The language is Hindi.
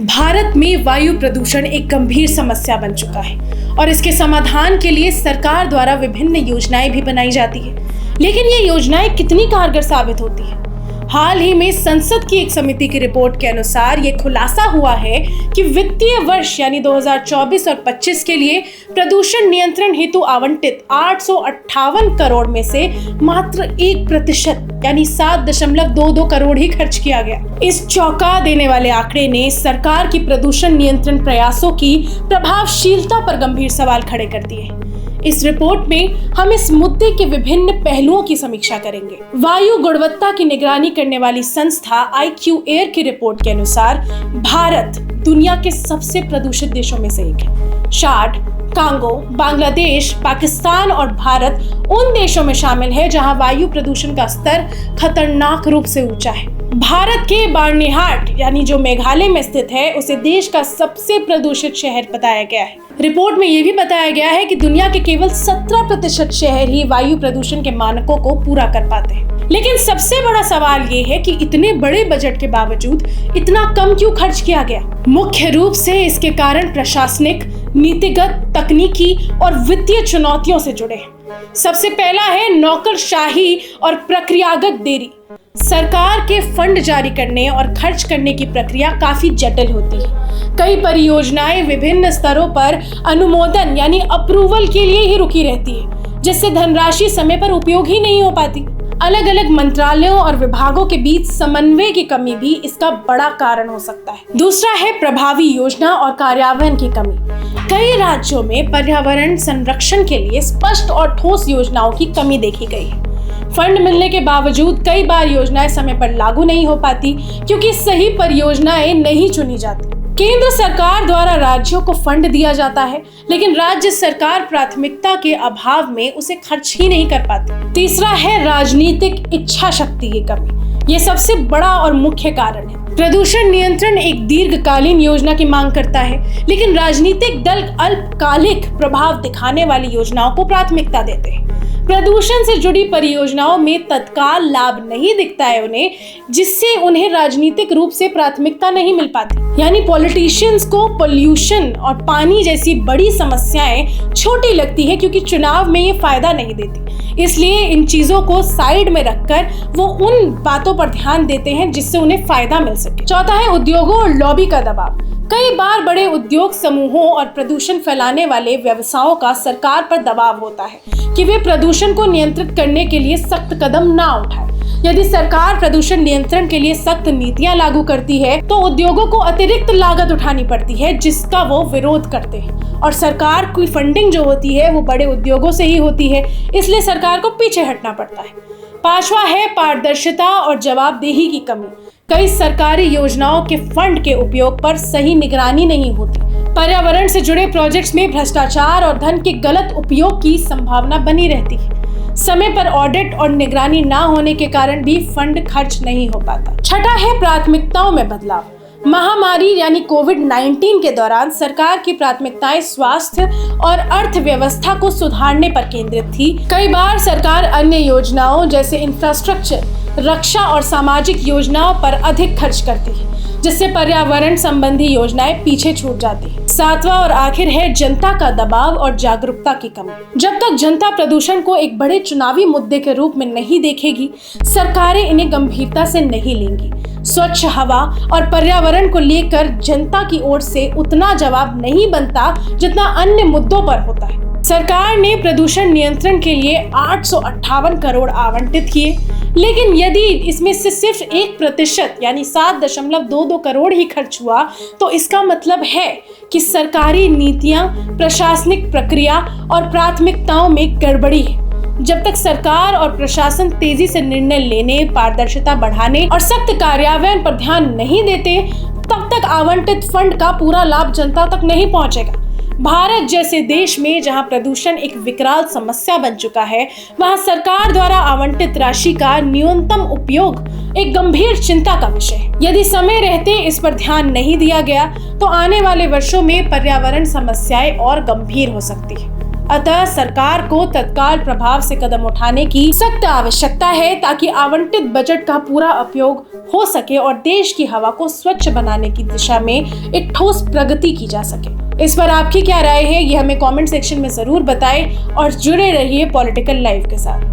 भारत में वायु प्रदूषण एक गंभीर समस्या बन चुका है और इसके समाधान के लिए सरकार द्वारा विभिन्न योजनाएं भी बनाई जाती है। लेकिन ये योजनाएं कितनी कारगर साबित होती है? हाल ही में संसद की एक समिति की रिपोर्ट के अनुसार ये खुलासा हुआ है कि वित्तीय वर्ष यानी 2024 और 25 के लिए प्रदूषण नियंत्रण हेतु आवंटित 858 करोड़ में से मात्र 1% यानी 7.22 करोड़ ही खर्च किया गया। इस चौंका देने वाले आंकड़े ने सरकार की प्रदूषण नियंत्रण प्रयासों की प्रभावशीलता पर गंभीर सवाल खड़े कर दिए। इस रिपोर्ट में हम इस मुद्दे के विभिन्न पहलुओं की समीक्षा करेंगे। वायु गुणवत्ता की निगरानी करने वाली संस्था IQAir की रिपोर्ट के अनुसार भारत दुनिया के सबसे प्रदूषित देशों में से एक है। चाड, कांगो, बांग्लादेश, पाकिस्तान और भारत उन देशों में शामिल है जहां वायु प्रदूषण का स्तर खतरनाक रूप से ऊंचा है। भारत के बार्निहाट यानी जो मेघालय में स्थित है उसे देश का सबसे प्रदूषित शहर बताया गया है। रिपोर्ट में यह भी बताया गया है कि दुनिया के केवल 17% शहर ही वायु प्रदूषण के मानकों को पूरा कर पाते हैं। लेकिन सबसे बड़ा सवाल ये है कि इतने बड़े बजट के बावजूद इतना कम क्यों खर्च किया गया? मुख्य रूप से इसके कारण प्रशासनिक, नीतिगत, तकनीकी और वित्तीय चुनौतियों से जुड़े हैं। सबसे पहला है नौकरशाही और प्रक्रियागत देरी। सरकार के फंड जारी करने और खर्च करने की प्रक्रिया काफी जटिल होती है। कई परियोजनाएं विभिन्न स्तरों पर अनुमोदन यानी अप्रूवल के लिए ही रुकी रहती है, जिससे धनराशि समय पर उपयोग ही नहीं हो पाती। अलग अलग मंत्रालयों और विभागों के बीच समन्वय की कमी भी इसका बड़ा कारण हो सकता है। दूसरा है प्रभावी योजना और कार्यान्वयन की कमी। कई राज्यों में पर्यावरण संरक्षण के लिए स्पष्ट और ठोस योजनाओं की कमी देखी गई है। फंड मिलने के बावजूद कई बार योजनाएं समय पर लागू नहीं हो पाती क्योंकि सही परियोजनाएं नहीं चुनी जाती। केंद्र सरकार द्वारा राज्यों को फंड दिया जाता है, लेकिन राज्य सरकार प्राथमिकता के अभाव में उसे खर्च ही नहीं कर पाती। तीसरा है राजनीतिक इच्छा शक्ति की कमी। ये सबसे बड़ा और मुख्य कारण है। प्रदूषण नियंत्रण एक दीर्घकालीन योजना की मांग करता है, लेकिन राजनीतिक दल अल्पकालिक प्रभाव दिखाने वाली योजनाओं को प्राथमिकता देते हैं। प्रदूषण से जुड़ी परियोजनाओं में तत्काल लाभ नहीं दिखता है उन्हें, जिससे उन्हें राजनीतिक रूप से प्राथमिकता नहीं मिल पाती। यानी पॉलिटिशियंस को पोल्यूशन और पानी जैसी बड़ी समस्याएं छोटी लगती है क्योंकि चुनाव में ये फायदा नहीं देती। इसलिए इन चीजों को साइड में रखकर वो उन बातों पर ध्यान देते हैं जिससे उन्हें फायदा मिल सके। चौथा है उद्योगों और लॉबी का दबाव। कई बार बड़े उद्योग समूहों और प्रदूषण फैलाने वाले व्यवसायों का सरकार पर दबाव होता है कि वे प्रदूषण को नियंत्रित करने के लिए सख्त कदम ना उठाए। यदि सरकार प्रदूषण नियंत्रण के लिए सख्त नीतियां लागू करती है तो उद्योगों को अतिरिक्त लागत उठानी पड़ती है जिसका वो विरोध करते हैं, और सरकार की फंडिंग जो होती है वो बड़े उद्योगों से ही होती है, इसलिए सरकार को पीछे हटना पड़ता है। पांचवा है पारदर्शिता और जवाबदेही की कमी। कई सरकारी योजनाओं के फंड के उपयोग पर सही निगरानी नहीं होती। पर्यावरण से जुड़े प्रोजेक्ट्स में भ्रष्टाचार और धन के गलत उपयोग की संभावना बनी रहती है। समय पर ऑडिट और निगरानी ना होने के कारण भी फंड खर्च नहीं हो पाता। छठा है प्राथमिकताओं में बदलाव। महामारी यानी कोविड-19 के दौरान सरकार की प्राथमिकताएं स्वास्थ्य और अर्थव्यवस्था को सुधारने पर केंद्रित थी। कई बार सरकार अन्य योजनाओं जैसे इंफ्रास्ट्रक्चर, रक्षा और सामाजिक योजनाओं पर अधिक खर्च करती है, जिससे पर्यावरण संबंधी योजनाएं पीछे छूट जाती हैं। सातवां और आखिर है जनता का दबाव और जागरूकता की कमी। जब तक जनता प्रदूषण को एक बड़े चुनावी मुद्दे के रूप में नहीं देखेगी, सरकारें इन्हें गंभीरता से नहीं लेंगी। स्वच्छ हवा और पर्यावरण को लेकर जनता की ओर से उतना जवाब नहीं बनता जितना अन्य मुद्दों पर होता है। सरकार ने प्रदूषण नियंत्रण के लिए 858 करोड़ आवंटित किए, लेकिन यदि इसमें से सिर्फ 1% यानी 7.22 करोड़ ही खर्च हुआ तो इसका मतलब है कि सरकारी नीतियां, प्रशासनिक प्रक्रिया और प्राथमिकताओं में गड़बड़ी है। जब तक सरकार और प्रशासन तेजी से निर्णय लेने, पारदर्शिता बढ़ाने और सख्त कार्यान्वयन पर ध्यान नहीं देते, तब तक आवंटित फंड का पूरा लाभ जनता तक नहीं पहुंचेगा। भारत जैसे देश में जहां प्रदूषण एक विकराल समस्या बन चुका है, वहां सरकार द्वारा आवंटित राशि का न्यूनतम उपयोग एक गंभीर चिंता का विषय है। यदि समय रहते इस पर ध्यान नहीं दिया गया तो आने वाले वर्षों में पर्यावरण समस्याएं और गंभीर हो सकती है। अतः सरकार को तत्काल प्रभाव से कदम उठाने की सख्त आवश्यकता है ताकि आवंटित बजट का पूरा उपयोग हो सके और देश की हवा को स्वच्छ बनाने की दिशा में एक ठोस प्रगति की जा सके। इस पर आपकी क्या राय है, ये हमें कमेंट सेक्शन में जरूर बताएं और जुड़े रहिए पॉलिटिकल लाइव के साथ।